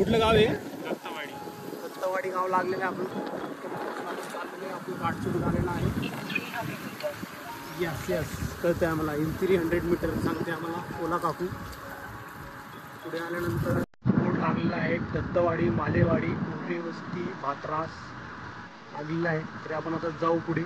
कुठलं गाव आहे? दत्तवाडी. दत्तवाडी गाव लागलेलं आहे. आपलं गाठ सुरू झालेलं आहे. यस कळतंय आम्हाला. इन 300 मीटर सांगते आम्हाला ओला काकू. पुढे आल्यानंतर बोर्ड लागलेला आहे दत्तवाडी, मालेवाडी, उमरी वस्ती, भातरास लागलेला आहे. तरी आपण आता जाऊ पुढे.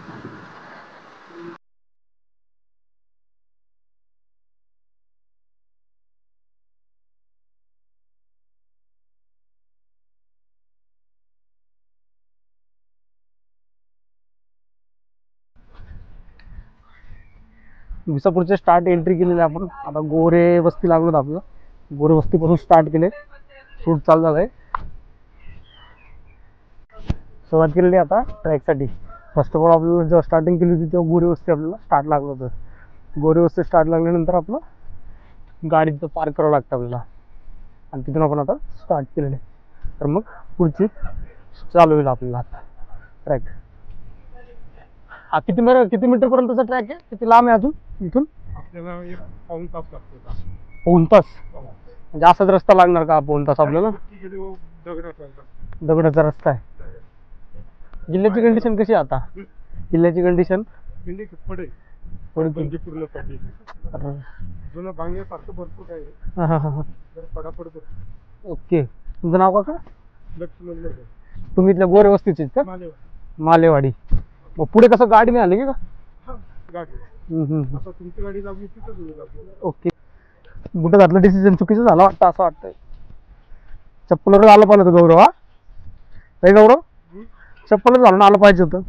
विसापूरचे स्टार्ट एंट्री केलेली आपण. आता गोरे वस्ती लागलो आपलं. गोरे वस्तीपासून स्टार्ट केले. शूट चालू झालं आहे. सुरुवात केलेली आता ट्रॅकसाठी. फर्स्ट ऑफ ऑल आपल्याला जेव्हा स्टार्टिंग केली होती तेव्हा गोरे वस्ती आपल्याला स्टार्ट लागलं होतं. गोरे वस्ती स्टार्ट लागल्यानंतर आपलं गाडीचं पार्क करावं लागतं आपल्याला आणि तिथून आपण आता स्टार्ट केलेले. तर मग पुढची चालू होईल आपल्याला आता ट्रॅक. हा किती मीटर पर्यंतचा ट्रॅक आहे? किती लांब आहे अजून इथून? आपल्याला 1 पाऊण तास लागतो. पाऊण तास म्हणजे असाच रस्ता लागणार का? पाऊण तास आपल्याला दगडाचा रस्ता आहे. जिल्ह्याची कंडिशन कशी आहे आता? जिल्ह्याची कंडिशन ओके. तुमचं नाव का? तुम्ही इथल्या गोरे वस्तीचे का? मालेवाडी. मग पुढे कसं गाडी नाही आली का? ओके. बुट घातलं डिसिजन चुकीचं झालं वाटतं असं वाटतंय. चप्पलवर आलं पाहिजे होतं गौरव. हा नाही गौरव, चप्पलच घालून आलं पाहिजे होतं.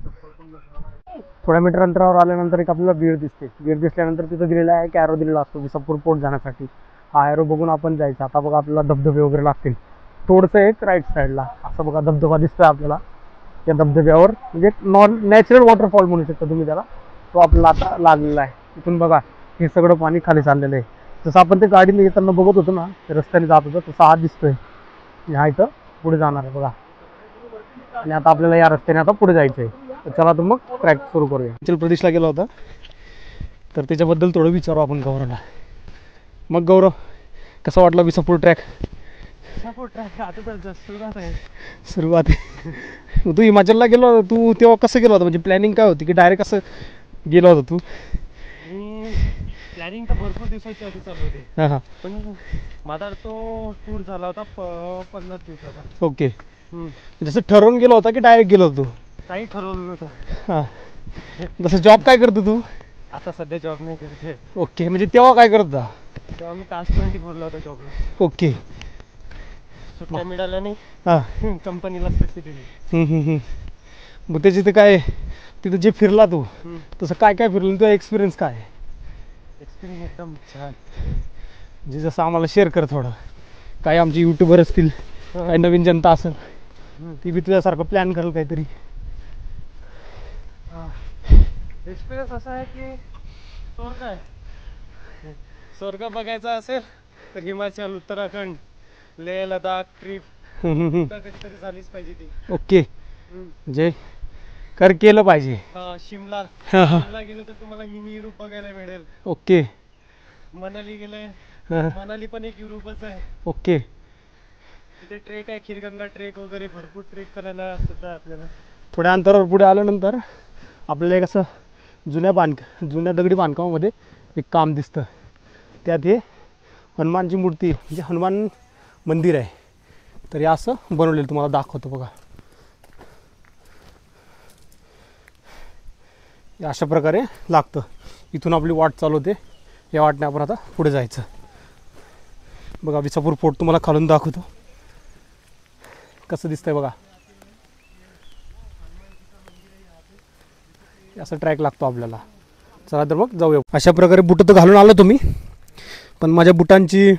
थोड्या मीटर अंतरावर आल्यानंतर एक आपल्याला विहीर दिसते. विहीर दिसल्यानंतर तिथं दिलेला आहे की ॲरो दिलेला असतो विसापूर पोर्ट जाण्यासाठी. हा ॲरो बघून आपण जायचं. आता बघा आपल्याला धबधबे वगैरे लागतील. थोडंसं एक राईट साईडला असं बघा धबधबा दिसतोय आपल्याला. या धबधब्यावर म्हणजे नॅचरल वॉटरफॉल म्हणू शकता तुम्ही त्याला. तो आपल्याला आता लागलेला आहे. इथून बघा हे सगळं पाणी खाली चाललेलं आहे. जसं आपण ते गाडीने येताना बघत होतो ना, रस्त्याने जात होतो तसा हा दिसतोय. ह्या इथं पुढे जाणार आहे बघा. आणि आता आपल्याला या रस्त्याने आता पुढे जायचं आहे. तर चला तर मग ट्रॅक सुरू करूया. हिमाचल प्रदेशला गेला होता तर त्याच्याबद्दल थोडं विचारू आपण गौरवला. मग गौरव कसा वाटला विसापूर ट्रॅक? सुरुवात आहे. तू हिमाचलला गेलो होता, तू तेव्हा कसं गेलो होता? म्हणजे प्लॅनिंग काय होती की डायरेक्ट कसं गेलो होता तू? प्लॅनिंग तर भरपूर दिवसाची आधी चालू होते. हां हां. पण माझा तो टूर झाला होता 50 दिवसाचा. ओके. जसं ठरवून गेलो होता की डायरेक्ट गेलो होतो? काही ठरवलं नव्हतं. हां. जसं जॉब काय करतो तू? आता सध्या जॉब नाही करते. ओके. म्हणजे तेव्हा काय करत होता? तेव्हा मी टास्क 20 बोलला होता जॉबला. ओके. सुट्ट्या मिळाल्या नाही. हां. कंपनीला सुट्टी दिली. मग त्याची ते काय तिथं जे फिरला तू तसं काय काय फिरलं? तुझा एक्सपिरियन्स काय? एक्सपिरियन्स एकदम छान. म्हणजे जसं आम्हाला शेअर कर थोडं. काही आमचे यूट्यूबर असतील, काही नवीन जनता असेल, ती बी तुझ्यासारखं प्लॅन करेल काहीतरी. एक्सपिरियन्स असा आहे की स्वर्ग आहे. स्वर्ग बघायचा असेल तर हिमाचल, उत्तराखंड, लेह लडाख ट्रिप कधीतरी झालीच पाहिजे ती. ओके. म्हणजे केलं पाहिजे. शिमला गेलं तर तुम्हाला मिनी युरोप बघायला मिळेल. ओके. मनाली गेलंय. मनाली पण एक युरोपच आहे. ओके. तिथे ट्रेक आहे, खीरगंगा ट्रेक वगैरे भरपूर ट्रेक करायला सुद्धा आपल्याला. थोड्या अंतरावर पुढे आल्यानंतर आपल्याला एक असं जुन्या दगडी बांधकामामध्ये एक काम दिसतं. त्यात हे हनुमानची मूर्ती म्हणजे हनुमान मंदिर आहे. तर हे असं बनवलेलं तुम्हाला दाखवतो बघा. अशा प्रकारे लागतं. इथून आपली वाट चालू होते. या वाटने आपण आता पुढे जायचं. बघा विसापूर फोर्ट तुम्हाला खालून दाखवतो कसं दिसतंय बघा. असा ट्रॅक लागतो आपल्याला. चला तर मग जाऊया. अशा प्रकारे बुटं तर घालून आलो तुम्ही, पण माझ्या बुटांची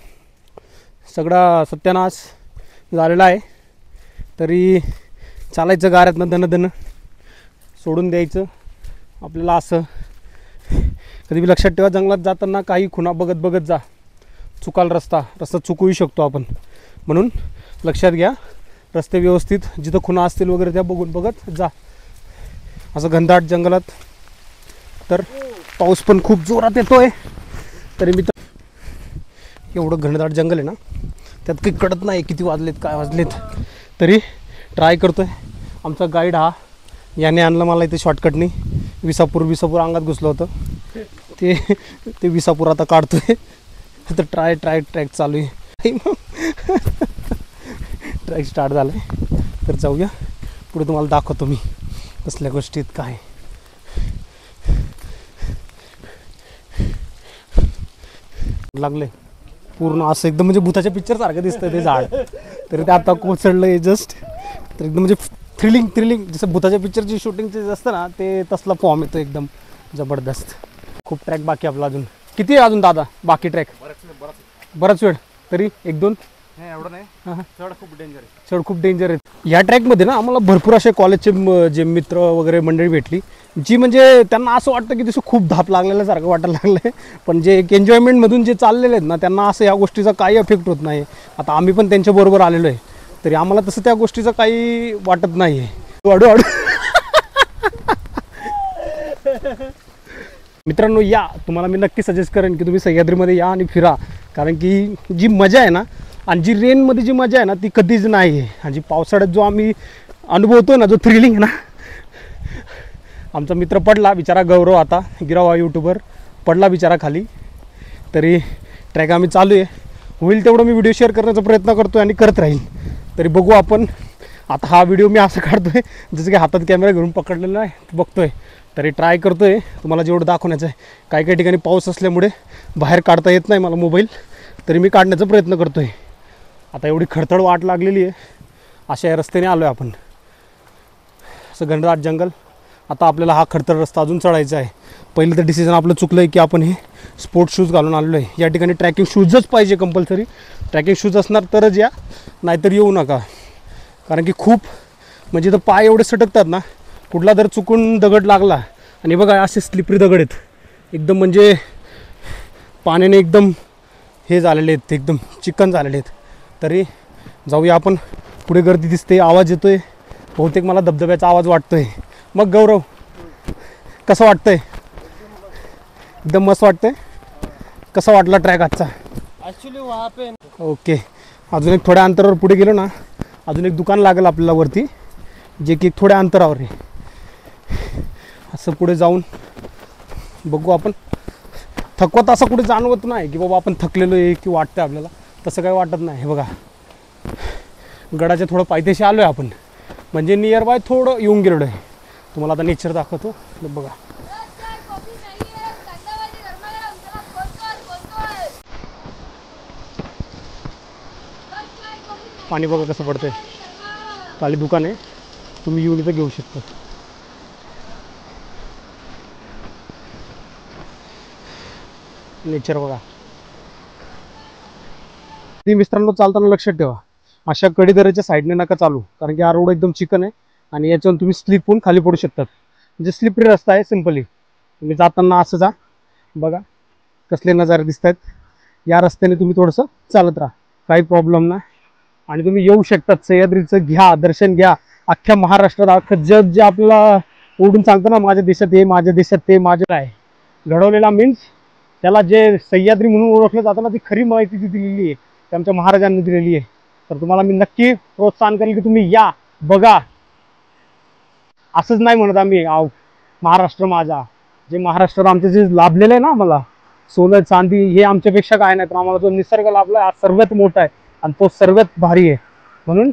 सगळा सत्यानाश झालेला आहे. तरी चालायचं गाऱ्यातनं दणदणं, सोडून द्यायचं आपल्याला. असं कधी बी लक्षात ठेवा, जंगलात जाताना काही खुणा बघत बघत जा. चुकाल रस्ता चुकवू शकतो आपण. म्हणून लक्षात घ्या, रस्ते व्यवस्थित जिथं खुणा असतील वगैरे त्या बघून बघत जा. असं घनदाट जंगलात. तर पाऊस पण खूप जोरात येतोय. तरी मी एवढं घनदाट जंगल आहे ना, त्यात काही कळत नाही किती वाजलेत काय वाजलेत, तरी ट्राय करतो आहे. आमचा गाईड हा, याने आणलं मला इथे शॉर्टकटनी. विसापूर अंगात घुसलं होतं ते विसापूर आता काढतो आहे. तर ट्रॅक चालू आहे. ट्रॅक स्टार्ट झाला आहे. तर जाऊया पुढे, तुम्हाला दाखवतो मी कसल्या गोष्टीत काय. लागले पूर्ण असं एकदम म्हणजे भूताच्या पिक्चर सारखं दिसतंय ते झाड. तरी ते आता कोसळलंय जस्ट. तर एकदम म्हणजे थ्रिलिंग जसं भूताच्या पिक्चरची शूटिंगचे असतं ना, ते तसला फॉर्म येतो एकदम जबरदस्त. खूप ट्रॅक बाकी आपला अजून. किती आहे अजून दादा बाकी ट्रॅक? बराच वेळ. तरी 1-2 एवढं नाही. चढ खूप डेंजर आहे. चढ खूप डेंजर आहे. या ट्रॅकमध्ये ना आम्हाला भरपूर असे कॉलेजचे जे मित्र वगैरे मंडळी भेटली, जी म्हणजे त्यांना असं वाटतं की तसं खूप धाप लागलेल्यासारखं वाटायला लागलं आहे. पण जे एक एन्जॉयमेंटमधून जे चाललेले आहेत ना, त्यांना असं या गोष्टीचा काही इफेक्ट होत नाही. आता आम्ही पण त्यांच्याबरोबर आलेलो आहे, तरी आम्हाला तसं त्या गोष्टीचं काही वाटत नाही आहे. वाढू मित्रांनो, या तुम्हाला मी नक्की सजेस्ट करेन की तुम्ही सह्याद्रीमध्ये या आणि फिरा. कारण की जी मजा आहे ना, आणि जी रेनमध्ये जी मजा आहे ना, ती कधीच नाही आहे. आणि जी पावसाळ्यात जो आम्ही अनुभवतो ना, जो थ्रिलिंग आहे ना. आमचा मित्र पडला बिचारा, गौरव आता गिरावा यूट्यूबर, पडला बिचारा खाली. तरी ट्रॅक आम्ही चालू आहे. होईल तेवढं मी व्हिडिओ शेअर करण्याचा प्रयत्न करतो आणि करत राहील. तरी बघू आपण. आता हा व्हिडिओ मी असं काढतो आहे जसं की हातात कॅमेरा घेऊन पकडलेला आहे, बघतो आहे. तरी ट्राय करतो आहे तुम्हाला जेवढं दाखवण्याचं आहे. काही ठिकाणी पाऊस असल्यामुळे बाहेर काढता येत नाही मला मोबाईल, तरी मी काढण्याचा प्रयत्न करतो आहे. आता एवढी खडतड वाट लागलेली आहे, अशा या रस्त्याने आलो आहे आपण. असं घनदाट जंगल. आता आपल्याला हा खडतड रस्ता अजून चढायचा आहे. पहिलं तर डिसिजन आपलं चुकलं आहे की आपण हे स्पोर्ट्स शूज घालून आलेलो आहे. या ठिकाणी ट्रॅकिंग शूजच पाहिजे कंपल्सरी. ट्रॅकिंग शूज असणार तरच या, नाहीतर येऊ नका. कारण की खूप म्हणजे तर पाय एवढे सटकतात ना, कुठला जर चुकून दगड लागला, आणि बघा असे स्लिपरी दगड आहेत एकदम, म्हणजे पाण्याने एकदम हे झालेले आहेत, एकदम चिकन झालेले आहेत. तरी जाऊया आपण. पुढे गर्दी दिसते, आवाज येतोय, बहुतेक मला धबधब्याचा आवाज वाटतोय. मग गौरव कसं वाटतंय? एकदम मस्त वाटतंय. कसा वाटला ट्रॅक आजचा? ॲक्च्युली वहाँ पे ओके. अजून एक थोड्या अंतरावर पुढे गेलो ना, अजून एक दुकान लागेल आपल्याला वरती, जे की थोड्या अंतरावर आहे. असं पुढे जाऊन बघू आपण. थकवत असं कुठे जाणवत नाही की बाबा आपण थकलेलो आहे की वाटतं आपल्याला, तसं काही वाटत नाही. हे बघा, गडाच्या थोडं पायथ्याशी आलो आहे आपण, म्हणजे नियर बाय थोडं येऊन गेलेलो आहे. तुम्हाला आता नेचर दाखवतो. बघा पाणी, बघा कसं पडतंय. खाली दुकान आहे, तुम्ही येऊन इथं घेऊ शकता. नेचर बघा. ती मित्रांनो चालताना लक्षात ठेवा, अशा कडीदऱ्याच्या साईडने नका चालू, कारण की हा रोड एकदम चिकन आहे आणि याच्यावरून तुम्ही स्लिप होऊन खाली पडू शकतात. म्हणजे स्लिपरी रस्ता आहे. सिम्पली तुम्ही जाताना असं जा. बघा कसले नजारे दिसत आहेत. या रस्त्याने तुम्ही थोडंसं चालत राहा, काही प्रॉब्लेम नाही. आणि तुम्ही येऊ शकतात. सह्याद्रीचं घ्या, दर्शन घ्या. अख्ख्या महाराष्ट्रात, अख्खं जग जे आपल्याला ओढून सांगतं ना, माझ्या देशात हे, माझ्या देशात ते, माझं आहे घडवलेला, मीन्स त्याला जे सह्याद्री म्हणून ओळखलं जातं ना, ती खरी माहिती ती दिलेली आहे, ती आमच्या महाराजांनी दिलेली आहे. तर तुम्हाला मी नक्की प्रोत्साहन करेल की तुम्ही या, बघा. असंच नाही म्हणत आम्ही महाराष्ट्र माझा. जे महाराष्ट्र आमचं जे लाभलेलं आहे ना, आम्हाला सोनं चांदी हे आमच्यापेक्षा काय नाही, तर आम्हाला जो निसर्ग लाभला हा सर्वात मोठा आहे आणि तो सर्वात भारी आहे. म्हणून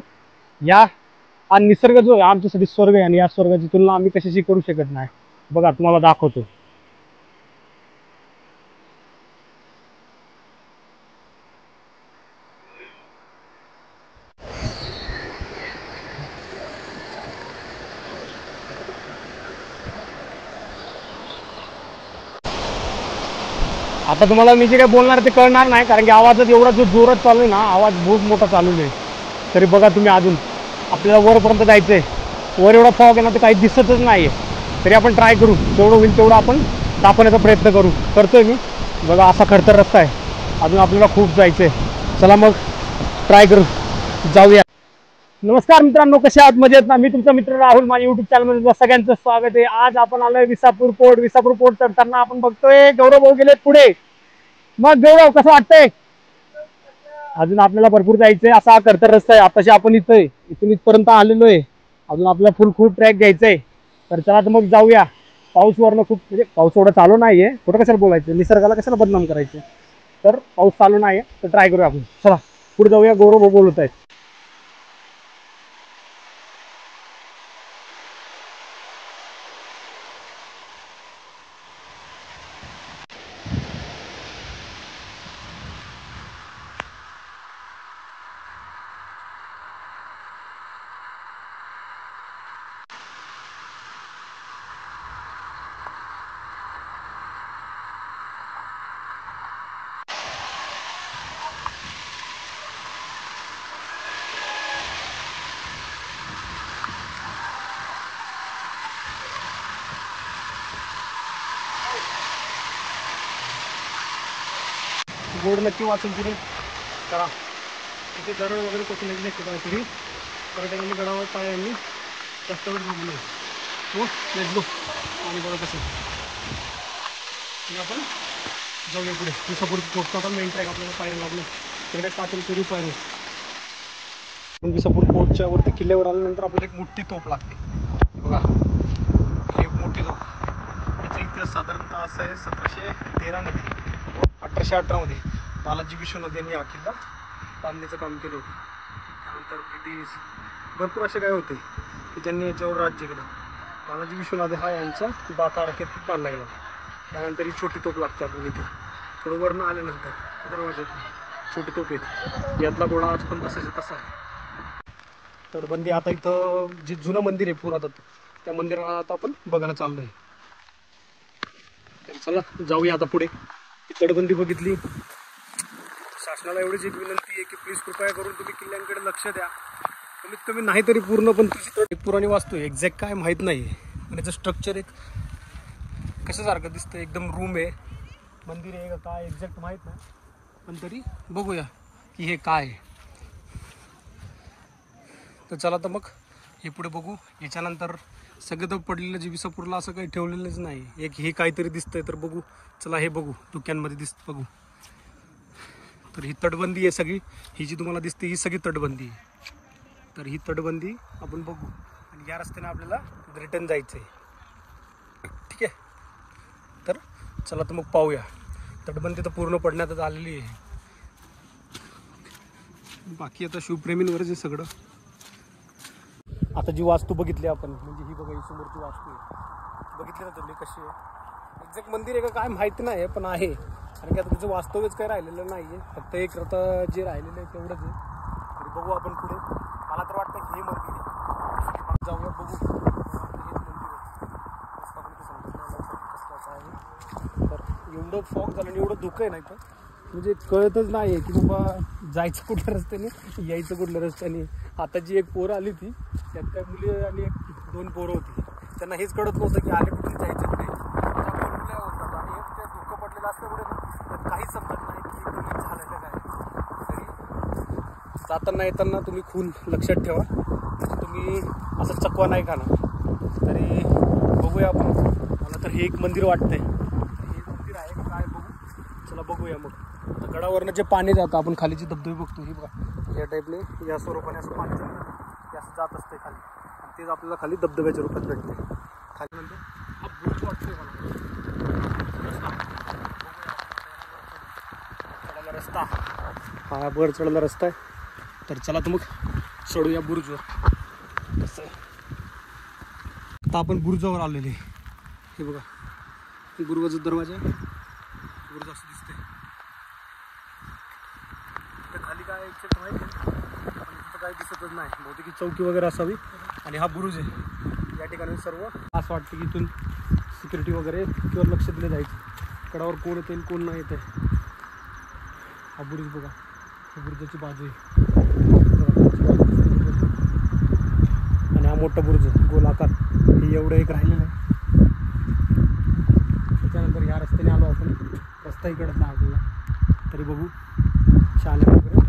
या, हा निसर्ग जो आहे आमच्यासाठी स्वर्ग आहे, आणि या स्वर्गाची तुलना आम्ही कशाशी करू शकत नाही. बघा तुम्हाला दाखवतो. आता तुम्हाला मी जे काय बोलणार ते कळणार नाही, कारण की आवाजात एवढा जो जोरात चालू आहे ना, आवाज बहुत मोठा चालू आहे. तरी बघा तुम्ही, अजून आपल्याला वरपर्यंत जायचं आहे. वर एवढा फॉग आहे ना, ते काही दिसतच नाही आहे. तरी आपण ट्राय करू, जेवढं होईल तेवढं आपण दाखवण्याचा प्रयत्न करतोय मी. बघा असा खडतर रस्ता आहे, अजून आपल्याला खूप जायचं आहे. चला मग ट्राय करू, जाऊया. नमस्कार मित्रांनो, कसे आहात? मजेत ना? मी तुमचा मित्र राहुल, माझ्या युट्यूब चॅनलमध्ये सगळ्यांचं स्वागत आहे. आज आपण आलोय विसापूर पोर्ट चढताना आपण बघतोय गौरव भाऊ गेलेत पुढे. मग गौरव कसं वाटतंय? अजून आपल्याला भरपूर जायचंय. असा हा खडतर रस्ता आहे. आताशी आपण इथं आहे, इथून इथपर्यंत आलेलो आहे. अजून आपल्याला फुल खूप ट्रॅक घ्यायचा आहे. तर चला तर मग जाऊया. पाऊस वरनं खूप म्हणजे पाऊस एवढा चालू नाहीये. कुठं कशाला बोलायचं, निसर्गाला कशाला बदनाम करायचं. तर पाऊस चालू नाहीये तर ट्राय करूया आपण. चला पुढे जाऊया. गौरव भाऊ बोलत आहेत. गोड नक्की वाचून पुढे करा. तिथे दरड वगैरे कोसळलेली नाही काहीतरी. पर्यटकांनी गडावर पायांनी जास्त वेळ थांबू नये. हो लेट्स गो. आणि बघा कसं आपण जाऊया पुढे. विसापूर कोटचा पण मेन ट्रॅक आपल्याला पाहायला लागलं. तिकडे टाकून सुरू पाहिजे. पण विसापूर कोटच्या वरती किल्ल्यावर आल्यानंतर आपल्याला एक मोठी तोफ लागते. बघा ही एक मोठी तोफ. याचा इतिहास साधारणतः असा आहे 1713 मध्ये 1818 मध्ये बालाजी विश्वनाथ यांनी हा किल्ला बांधण्याचं काम केलं होतं. त्यानंतर ब्रिटिश भरपूर असे काय होते की त्यांनी याच्यावर राज्य केलं. बालाजी विश्वनाथ हा यांचा तारखेत बांधला गेला. त्यानंतर ही छोटी तोफ लागते आपल्याला इथे. थोडं वरनं आल्यानंतर दरवाज्यात छोटी तोफ येते. यातला घोडा आज पण तसाच तसा आहे. तटबंदी आता इथं जे जुनं मंदिर आहे पुरातन त्या मंदिराला आता आपण बघायला चाललोय. चला जाऊया आता पुढे. तटबंदी बघितली. शासनाला एवढीच एक विनंती आहे की प्लीज कृपया करून तुम्ही किल्ल्यांकडे लक्ष द्या. कमीत कमी नाही तरी पूर्ण पण तुझी पुराणी वास्तू आहे. एक्झॅक्ट काय माहीत नाही. पण याचं स्ट्रक्चर एक कशासारखं दिसतं. एकदम रूम आहे, मंदिर आहे का काय एक्झॅक्ट माहीत नाही. पण तरी बघूया की हे काय आहे. तर चला तर मग हे पुढे बघू. याच्यानंतर सगळं तर पडलेलं जे विसापूरला असं काही ठेवलेलंच नाही. एक हे काहीतरी दिसतंय तर बघू. चला हे बघू. धुक्यांमध्ये बघू. तर ही तटबंदी आहे सगळी. ही जी तुम्हाला दिसते ही सगळी तटबंदी आहे. तर ही तटबंदी आपण बघू. आणि या रस्त्याने आपल्याला रिटर्न जायचं आहे. ठीक आहे. तर चला तर मग पाहूया. तटबंदी तर पूर्ण पडण्यातच आलेली आहे. बाकी आता शिवप्रेमींवरच आहे सगळं. आता जी वास्तू बघितली आपण म्हणजे ही बघा ही समोरची वास्तू आहे. बघितली ना तुम्ही कशी आहे. एक्झॅक्ट मंदिर आहे का काय माहिती नाही पण आहे. कारण की आता त्याचं वास्तव्यच काही राहिलेलं नाही आहे. फक्त एक आता जे राहिलेलं आहे तेवढंच आहे. तरी बघू आपण पुढे. मला तर वाटतं हे मंदिर आहे. जाऊया बघू. हेच मंदिर आहे. रस्ता पण ते समजत नाही कसं आहे. तर एवढं फॉग झालं आणि एवढं धुकं आहे नाही तर म्हणजे कळतच नाही आहे की बाबा जायचं कुठल्या रस्त्याने यायचं कुठल्या रस्त्याने. आता जी एक पोरं आली होती त्यात काय मुली आणि एक दोन पोरं होती. त्यांना हेच कळत नव्हतं की आले कुठे जायचं कुठे. त्या होतात आणि एक ते धुकं पडलेलं असल्यामुळे त्यात काहीच समजत नाही की कोणी झालं का काय. तरी जाताना येताना तुम्ही खून लक्षात ठेवा. म्हणजे तुम्ही असं चकवा नाही खाणार. तरी बघूया आपण. मला तर हे एक मंदिर वाटतंय. हे मंदिर आहे का काय बघू. चला बघूया मग. आता गडावरनं जे पाणी जातं आपण खाली जे धबधबे बघतो हे बघा या टाईपने या स्वरूपाने असं पाणी जातं असं जात असते खाली. आणि तेच आपल्याला खाली धबधब्याच्या रूपात भेटते. खाली नंतर हा बुरुज वाटतोय मला रस्ता. हा वर चढायला रस्ता आहे. तर चला तर मग चढूया बुरुजवर. कसं आहे आता आपण बुरुजावर आलेले. हे बघा बुरुजाचा दरवाजा आहे. बुरुज असं दिसतंय. खाली काय माहिती आहे पण तिथं काही दिसतच नाही. बहुतेक चौकी वगैरे असावी. आणि हा बुरुज आहे. या ठिकाणी सर्व असं वाटतं की इथून सिक्युरिटी वगैरे किंवा लक्ष दिलं जायचं. कडावर कोण येते कोण नाही येते. हा बुरुज बघा. हा बुरुजाची बाजू आहे. आणि हा मोठा बुरुज गोल आकार हे एवढं एक राहिलेलं आहे. त्याच्यानंतर ह्या रस्त्याने आलो आपण. रस्ताही कळत नाही आपल्याला. तरी बघू शाळे वगैरे.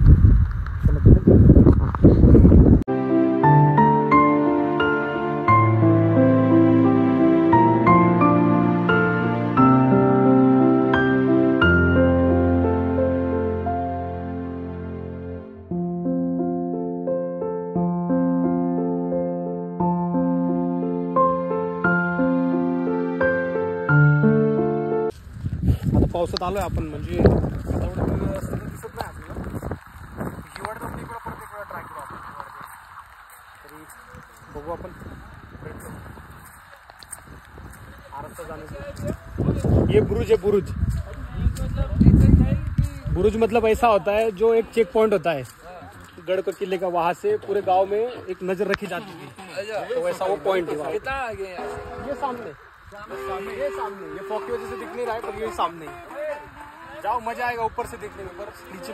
चला पावसात आलोय आपण, म्हणजे आता एवढं रस्ता तर दिसत नाही आपल्याला. हिवाळ्यात आपण इकडं परत एक वेळा ट्राय करू आपण हिवाळ्यात. तरी बघू आपण प्रयत्न. हा रस्ता जाण्याचा ये बुरुज है, बुरुज. बुरुज मतलब ऐसा होता है जो एक चेक पॉइंट होता है गढ़ के किले का, वहाँ से पूरे गांव में एक नजर रखी जाती थी, तो वैसा वो पॉइंट है. ये सामने, ये सामने, ये फॉग की वजह से दिख नहीं रहा है, पर ये सामने. जाओ, मजा आएगा ऊपर से देखने में. पर नीचे,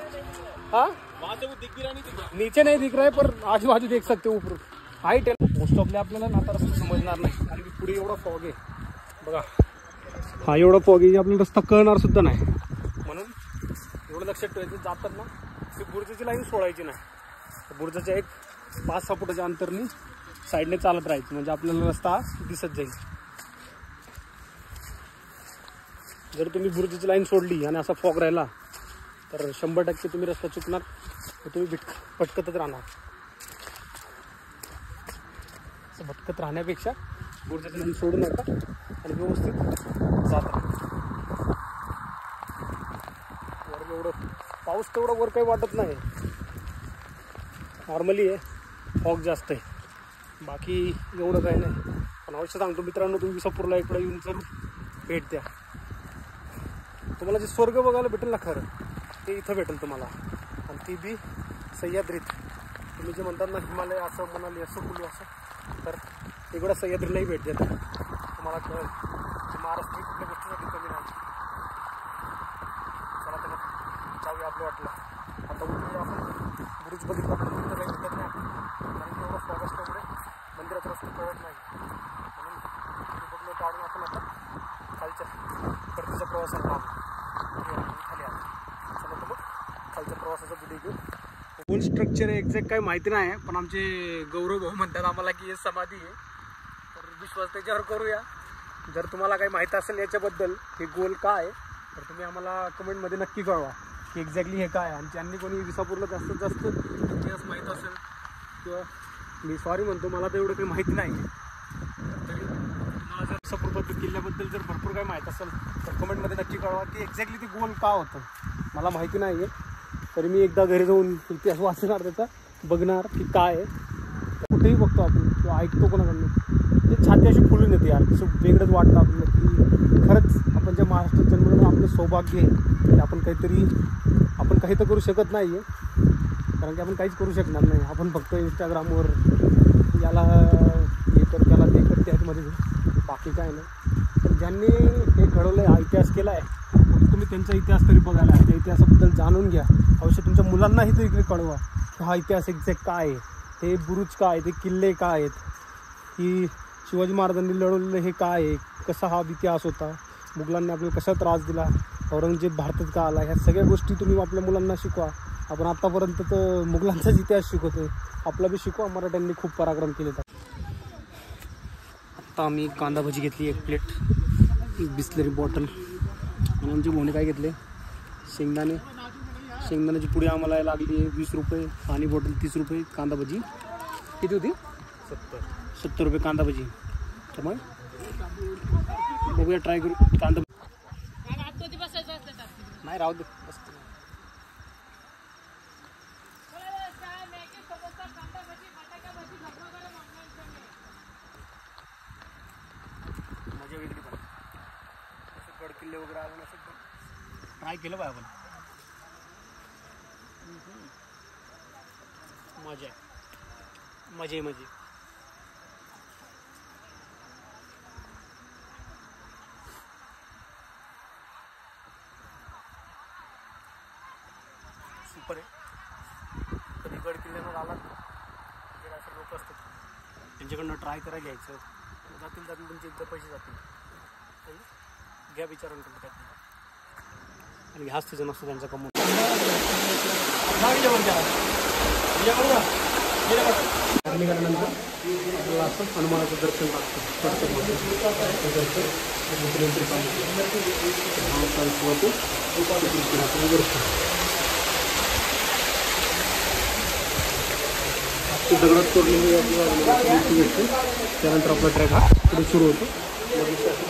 हाँ वहाँ से वो दिख भी रहा नहीं, दिख रहा नीचे नहीं दिख रहा है, पर आजू बाजू देख सकते हो ऊपर. हाईट आहे मोस्ट ऑफली आपल्याला ना आता रस्ता समजणार नाही, आणि पुढे एवढा फॉग आहे बघा. हा एवढा फॉग आहे की आपल्याला रस्ता कळणार सुद्धा नाही. म्हणून एवढं लक्षात ठेवायचं, जाताना ती बुर्जाची लाईन सोडायची नाही. बुर्जाच्या एक 5-6 फुटाच्या अंतरनी साईडने चालत राहायचं, म्हणजे आपल्याला रस्ता दिसत जाईल. जर तुम्ही बुर्जाची लाईन सोडली आणि असा फॉग राहिला तर 100% तुम्ही रस्ता चुकणार, तुम्ही भटकतच राहणार. असं भटकत राहण्यापेक्षा बुर्जाची लाईन सोडू नका आणि व्यवस्थित जात राहा. वर एवढं पाऊस तेवढं वर काही वाटत नाही, नॉर्मली आहे, फॉग जास्त आहे, बाकी एवढं काही नाही. पण अवश्य सांगतो मित्रांनो, तुम्ही विसापूरला इकडे येऊन जरूर भेट द्या. तुम्हाला जे स्वर्ग बघायला भेटेल ना खरं, ते इथं भेटेल तुम्हाला, आणि ती बी सह्याद्रीत. तुम्ही जे म्हणतात ना हिमालय असं म्हणाले असं बोलू असं, तर इकडं सह्याद्रीलाही भेट द्या तुम्हाला कळेल महाराष्ट्र कुठल्या गोष्टीसाठी कमी नाही. चला तर जाऊया, आपलं वाटलं आता उठूया आपण. बुरुज बघितला पण तिथं काही भेटत नाही, कारण की एवढं फॉग असल्यामुळे मंदिरात रस्ता कळत नाही. म्हणून ते बघलं काढून आपण आता खालच्या परतीच्या प्रवासाला खाली आलो. चला तर मग खालच्या प्रवासाचा व्हिडिओ घेऊ. कोण स्ट्रक्चर आहे एक्झॅक्ट काही माहिती नाही, पण आमचे गौरव भाऊ म्हणतात आम्हाला की हे समाधी आहे, तर विश्वास त्याच्यावर करूया. जर तुम्हाला काही माहीत असेल याच्याबद्दल, हे गोल काय आहे, तर तुम्ही आम्हाला कमेंटमध्ये नक्की कळवा की एक्झॅक्टली हे काय आहे. आणि ज्यांनी कोणी विसापूरला जास्तीत जास्त इतिहास माहीत असेल, किंवा मी सॉरी म्हणतो मला तर एवढं काही माहिती नाही, तरी तुम्हाला जर विसापूरबद्दल किल्ल्याबद्दल जर भरपूर काही माहीत असेल तर कमेंटमध्ये नक्की कळवा की एक्झॅक्टली ते गोल का होतं. मला माहिती नाही आहे, तरी मी एकदा घरी जाऊन इतिहास वाचणार, त्याचा बघणार की काय आहे. कुठेही बघतो आपण किंवा ऐकतो कोणाकडनं, ते छाती अशी फुलून येते यार, तसं वेगळंच वाटतं आपलं की खरंच आपण ज्या महाराष्ट्रात जन्मलं आपलं सौभाग्य आहे की आपण काही तर करू शकत नाही आहे, कारण की आपण काहीच करू शकणार नाही. आपण फक्त इंस्टाग्रामवर याला हे कर त्याला ते कर त्यामध्ये, बाकी काय नाही. पण ज्यांनी हे घडवलं आहे, हा इतिहास केला आहे, तुम्ही त्यांचा इतिहास तरी बघायला आहे, त्या इतिहासाबद्दल जाणून घ्या. अवश्य तुमच्या मुलांनाही तरी इकडे कळवा की हा इतिहास एक्झॅक्ट काय आहे, हे बुरुज काय, ते किल्ले काय आहेत, की शिवाजी महाराजांनी लढवलेलं हे काय आहे, कसा हा इतिहास होता, मुघलांनी आपल्याला कसा त्रास दिला, औरंगजेब भारतात का आला, ह्या सगळ्या गोष्टी तुम्ही आपल्या मुलांना शिकवा. आपण आत्तापर्यंत तर मुघलांचाच इतिहास शिकवतो, आपला बी शिकवा. मराठ्यांनी खूप पराक्रम केले. आत्ता आम्ही कांदा भजी घेतली 1 प्लेट, बिस्लरी बॉटल, आणि आमच्या भाऊने काय घेतले, शेंगदाण्याची पुडी आम्हाला लागली 20 रुपये, पाणी बॉटल 30 रुपये, कांदा भजी किती होती 70 रुपये कांदा भजी. तर मग बघूया, ट्राय करू कांदा. नाही राहू दे, मजा वेगळी. पण असं गड किल्ले वगैरे आलं असं ट्राय केलं पाहिजे आपण. मजा आहे, मजे. सुपर आहे. कधी गड किल्ल्यावर आला जे असं लोक असतात त्यांच्याकडनं ट्राय करायला घ्यायचं, जातील तुमचे एकदा पैसे जातील, घ्या विचारून तुम्ही त्यात. आणि ह्याच तिचं नसतं त्यांचा कमवून निघाल्यानंतर आपल्याला असं हनुमानाचं दर्शन दगडात तोडलेली आपल्याला त्यानंतर आपला ट्रॅक हा पुढे सुरू होतो.